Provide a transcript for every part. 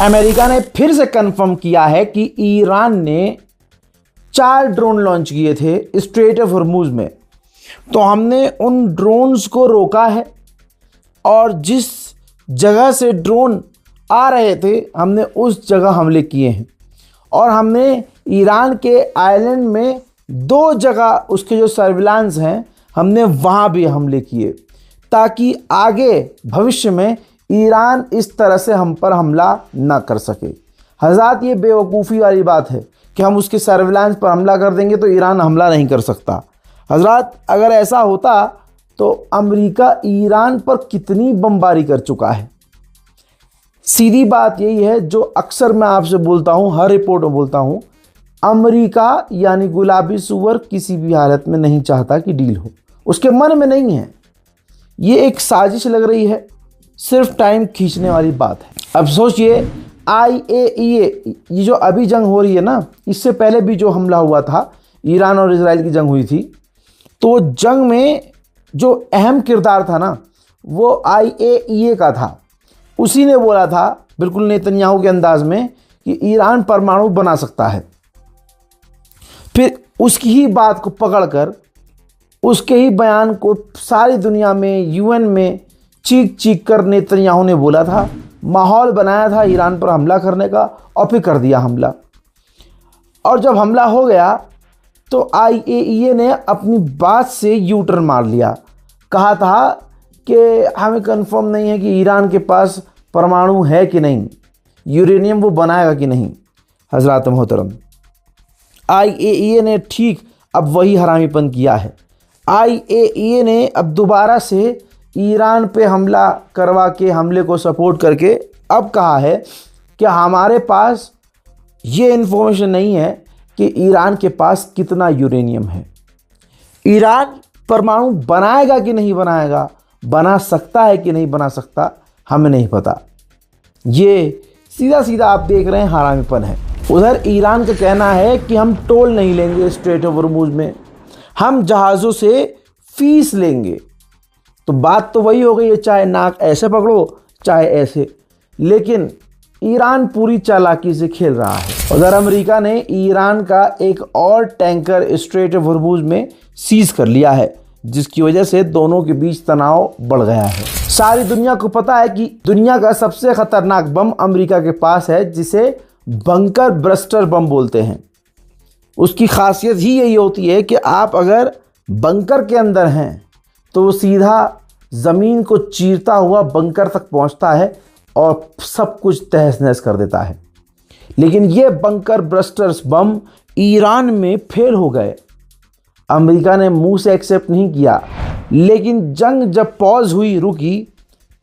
America ने फिर से कंफर्म किया है कि ईरान ने 4 ड्रोन लॉन्च किए थे स्ट्रेट ऑफ हॉर्मुज में। तो हमने उन ड्रोन्स को रोका है और जिस जगह से ड्रोन आ रहे थे हमने उस जगह हमले किए हैं। और हमने ईरान के आइलैंड में 2 जगह उसके जो सर्विलांस हैं हमने वहाँ भी हमले किए, ताकि आगे भविष्य में ईरान इस तरह से हम पर हमला ना कर सके। हज़रात, ये बेवकूफ़ी वाली बात है कि हम उसके सर्विलांस पर हमला कर देंगे तो ईरान हमला नहीं कर सकता। हज़रात, अगर ऐसा होता तो अमेरिका ईरान पर कितनी बमबारी कर चुका है। सीधी बात यही है जो अक्सर मैं आपसे बोलता हूँ, हर रिपोर्ट में बोलता हूँ, अमेरिका यानी गुलाबी सुअर किसी भी हालत में नहीं चाहता कि डील हो, उसके मन में नहीं है। ये एक साजिश लग रही है, सिर्फ टाइम खींचने वाली बात है। अब सोचिए, IAEA, ये जो अभी जंग हो रही है ना, इससे पहले भी जो हमला हुआ था, ईरान और इजराइल की जंग हुई थी, तो जंग में जो अहम किरदार था ना वो IAEA का था। उसी ने बोला था बिल्कुल नेतन्याहू के अंदाज में कि ईरान परमाणु बना सकता है। फिर उसकी ही बात को पकड़कर, उसके ही बयान को सारी दुनिया में, UN में चीख चीख कर नेतन्याहू ने बोला था, माहौल बनाया था ईरान पर हमला करने का, और फिर कर दिया हमला। और जब हमला हो गया तो IAEA ने अपनी बात से यू टर्न मार लिया। कहा था कि हमें कंफर्म नहीं है कि ईरान के पास परमाणु है कि नहीं, यूरेनियम वो बनाएगा कि नहीं। हज़रात मोहतरम, IAEA ने ठीक अब वही हरामीपन किया है। IAEA ने अब दोबारा से ईरान पे हमला करवा के, हमले को सपोर्ट करके अब कहा है कि हमारे पास ये इन्फॉर्मेशन नहीं है कि ईरान के पास कितना यूरेनियम है। ईरान परमाणु बनाएगा कि नहीं बनाएगा, बना सकता है कि नहीं बना सकता, हमें नहीं पता। ये सीधा सीधा आप देख रहे हैं हरामीपन है। उधर ईरान का कहना है कि हम टोल नहीं लेंगे स्ट्रेट ऑफ हॉर्मुज में, हम जहाज़ों से फीस लेंगे। तो बात तो वही हो गई है, चाहे नाक ऐसे पकड़ो चाहे ऐसे, लेकिन ईरान पूरी चालाकी से खेल रहा है। उधर अमेरिका ने ईरान का एक और टैंकर स्ट्रेट ऑफ हॉर्मुज में सीज कर लिया है, जिसकी वजह से दोनों के बीच तनाव बढ़ गया है। सारी दुनिया को पता है कि दुनिया का सबसे खतरनाक बम अमेरिका के पास है, जिसे बंकर बस्टर बम बोलते हैं। उसकी खासियत ही यही होती है कि आप अगर बंकर के अंदर हैं तो वो सीधा ज़मीन को चीरता हुआ बंकर तक पहुंचता है और सब कुछ तहस नहस कर देता है। लेकिन ये बंकर बस्टर्स बम ईरान में फेल हो गए। अमेरिका ने मुंह से एक्सेप्ट नहीं किया, लेकिन जंग जब पॉज हुई, रुकी,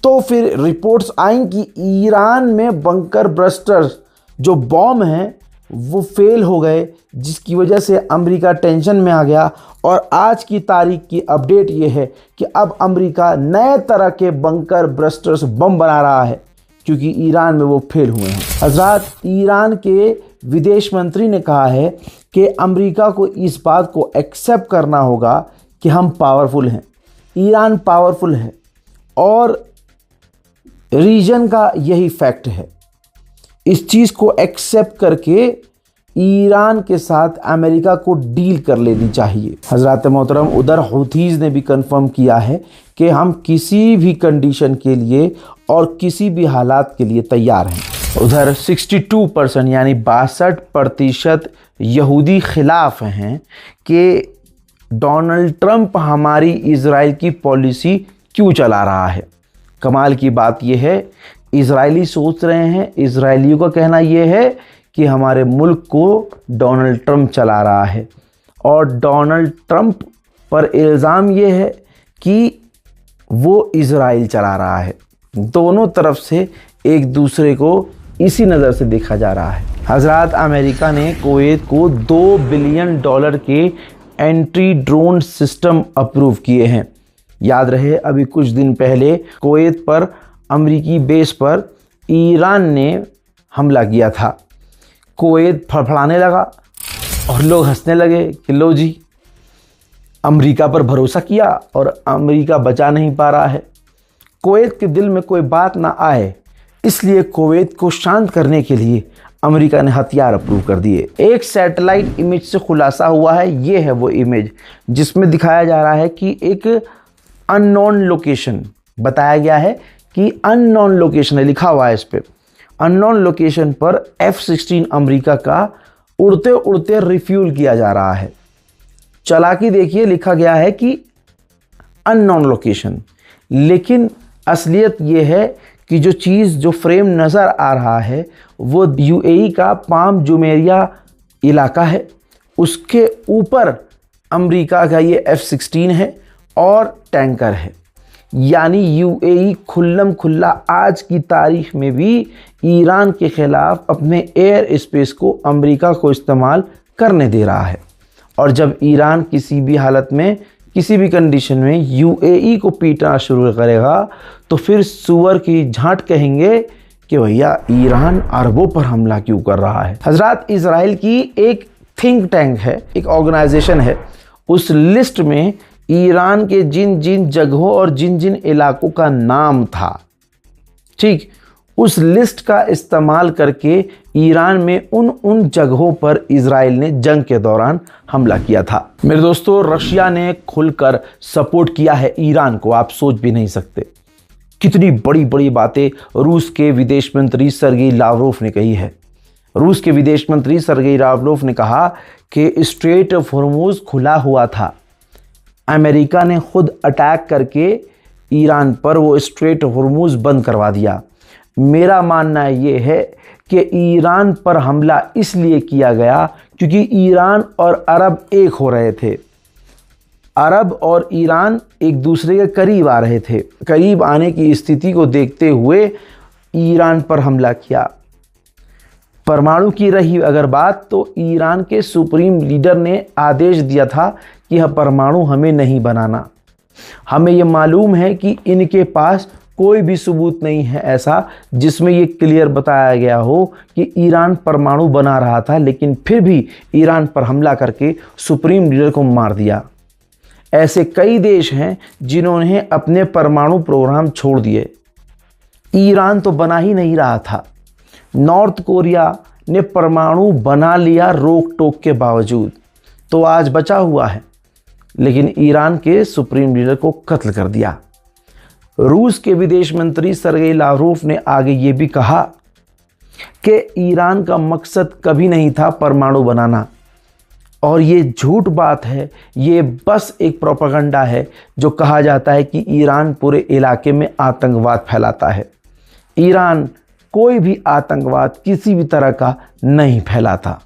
तो फिर रिपोर्ट्स आई कि ईरान में बंकर बस्टर्स जो बॉम्ब हैं वो फेल हो गए, जिसकी वजह से अमेरिका टेंशन में आ गया। और आज की तारीख की अपडेट ये है कि अब अमेरिका नए तरह के बंकर बस्टर्स बम बना रहा है, क्योंकि ईरान में वो फेल हुए हैं। हज़रात, ईरान के विदेश मंत्री ने कहा है कि अमेरिका को इस बात को एक्सेप्ट करना होगा कि हम पावरफुल हैं, ईरान पावरफुल है, और रीजन का यही फैक्ट है। इस चीज़ को एक्सेप्ट करके ईरान के साथ अमेरिका को डील कर लेनी चाहिए। हज़रात मोहतरम, उधर हूथीज़ ने भी कंफर्म किया है कि हम किसी भी कंडीशन के लिए और किसी भी हालात के लिए तैयार हैं। उधर 62% यानी 62% यहूदी खिलाफ हैं कि डोनाल्ड ट्रंप हमारी इजराइल की पॉलिसी क्यों चला रहा है। कमाल की बात यह है, इजरायली सोच रहे हैं, इजरायलियों का कहना यह है कि हमारे मुल्क को डोनाल्ड ट्रंप चला रहा है, और डोनाल्ड ट्रंप पर इल्ज़ाम यह है कि वो इजराइल चला रहा है। दोनों तरफ से एक दूसरे को इसी नज़र से देखा जा रहा है। हज़रात, अमेरिका ने कुवैत को $2 बिलियन के एंटी ड्रोन सिस्टम अप्रूव किए हैं। याद रहे, अभी कुछ दिन पहले कुवैत पर अमेरिकी बेस पर ईरान ने हमला किया था। कुवैत फड़फड़ाने लगा और लोग हंसने लगे कि लो जी, अमेरिका पर भरोसा किया और अमेरिका बचा नहीं पा रहा है। कुवैत के दिल में कोई बात ना आए इसलिए कुवैत को शांत करने के लिए अमेरिका ने हथियार अप्रूव कर दिए। एक सैटेलाइट इमेज से खुलासा हुआ है, ये है वो इमेज जिसमें दिखाया जा रहा है कि एक अननोन लोकेशन बताया गया है कि अननोन लोकेशन है, लिखा हुआ है इस पे। अननोन लोकेशन पर F-16 अमेरिका का उड़ते उड़ते रिफ्यूल किया जा रहा है। चालाकी देखिए, लिखा गया है कि अननोन लोकेशन, लेकिन असलियत ये है कि जो चीज़ जो फ्रेम नज़र आ रहा है वो UAE का पाम जुमेरिया इलाका है, उसके ऊपर अमेरिका का ये F-16 है और टैंकर है। यानी UAE खुल्लम खुल्ला आज की तारीख में भी ईरान के ख़िलाफ़ अपने एयर स्पेस को अमेरिका को इस्तेमाल करने दे रहा है। और जब ईरान किसी भी हालत में, किसी भी कंडीशन में UAE को पीटना शुरू करेगा तो फिर सुअर की झांट कहेंगे कि भैया ईरान अरबों पर हमला क्यों कर रहा है। हजरात, इजराइल की एक थिंक टैंक है, एक ऑर्गेनाइजेशन है, उस लिस्ट में ईरान के जिन जिन जगहों और जिन जिन इलाकों का नाम था, ठीक, उस लिस्ट का इस्तेमाल करके ईरान में उन जगहों पर इजराइल ने जंग के दौरान हमला किया था। मेरे दोस्तों, रशिया ने खुलकर सपोर्ट किया है ईरान को, आप सोच भी नहीं सकते कितनी बड़ी बड़ी बातें रूस के विदेश मंत्री सर्गेई लावरोव ने कही है। रूस के विदेश मंत्री सर्गेई लावरोव ने कहा कि स्ट्रेट ऑफ हॉर्मुज़ खुला हुआ था, अमेरिका ने खुद अटैक करके ईरान पर वो स्ट्रेट ऑफ हॉर्मुज़ बंद करवा दिया। मेरा मानना ये है कि ईरान पर हमला इसलिए किया गया क्योंकि ईरान और अरब एक हो रहे थे। अरब और ईरान एक दूसरे के करीब आ रहे थे। करीब आने की स्थिति को देखते हुए ईरान पर हमला किया। परमाणु की रही अगर बात, तो ईरान के सुप्रीम लीडर ने आदेश दिया था कि यह परमाणु हमें नहीं बनाना। हमें यह मालूम है कि इनके पास कोई भी सबूत नहीं है ऐसा जिसमें ये क्लियर बताया गया हो कि ईरान परमाणु बना रहा था, लेकिन फिर भी ईरान पर हमला करके सुप्रीम लीडर को मार दिया। ऐसे कई देश हैं जिन्होंने अपने परमाणु प्रोग्राम छोड़ दिए। ईरान तो बना ही नहीं रहा था। नॉर्थ कोरिया ने परमाणु बना लिया रोक टोक के बावजूद, तो आज बचा हुआ है, लेकिन ईरान के सुप्रीम लीडर को कत्ल कर दिया। रूस के विदेश मंत्री सर्गेई लावरोव ने आगे ये भी कहा कि ईरान का मकसद कभी नहीं था परमाणु बनाना, और ये झूठ बात है, ये बस एक प्रोपेगेंडा है जो कहा जाता है कि ईरान पूरे इलाके में आतंकवाद फैलाता है। ईरान कोई भी आतंकवाद किसी भी तरह का नहीं फैलाता,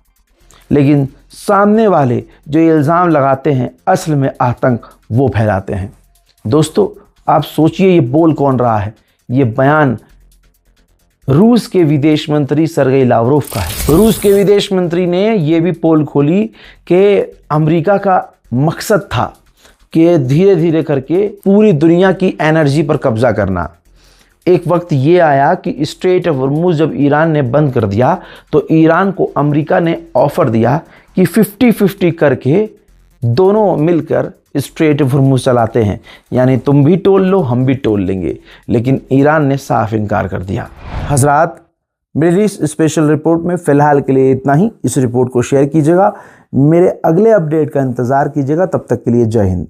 लेकिन सामने वाले जो इल्ज़ाम लगाते हैं असल में आतंक वो फैलाते हैं। दोस्तों, आप सोचिए ये बोल कौन रहा है? ये बयान रूस के विदेश मंत्री सर्गेई लावरोव का है। रूस के विदेश मंत्री ने यह भी पोल खोली कि अमेरिका का मकसद था कि धीरे धीरे करके पूरी दुनिया की एनर्जी पर कब्जा करना। एक वक्त ये आया कि स्ट्रेट ऑफ हॉर्मुज़ जब ईरान ने बंद कर दिया तो ईरान को अमेरिका ने ऑफर दिया कि 50-50 करके दोनों मिलकर स्ट्रेट ऑफ हॉर्मुज़ चलाते हैं, यानी तुम भी टोल लो हम भी टोल लेंगे, लेकिन ईरान ने साफ इनकार कर दिया। हजरात, मेरी इस स्पेशल रिपोर्ट में फ़िलहाल के लिए इतना ही। इस रिपोर्ट को शेयर कीजिएगा, मेरे अगले अपडेट का इंतज़ार कीजिएगा। तब तक के लिए जय हिंद।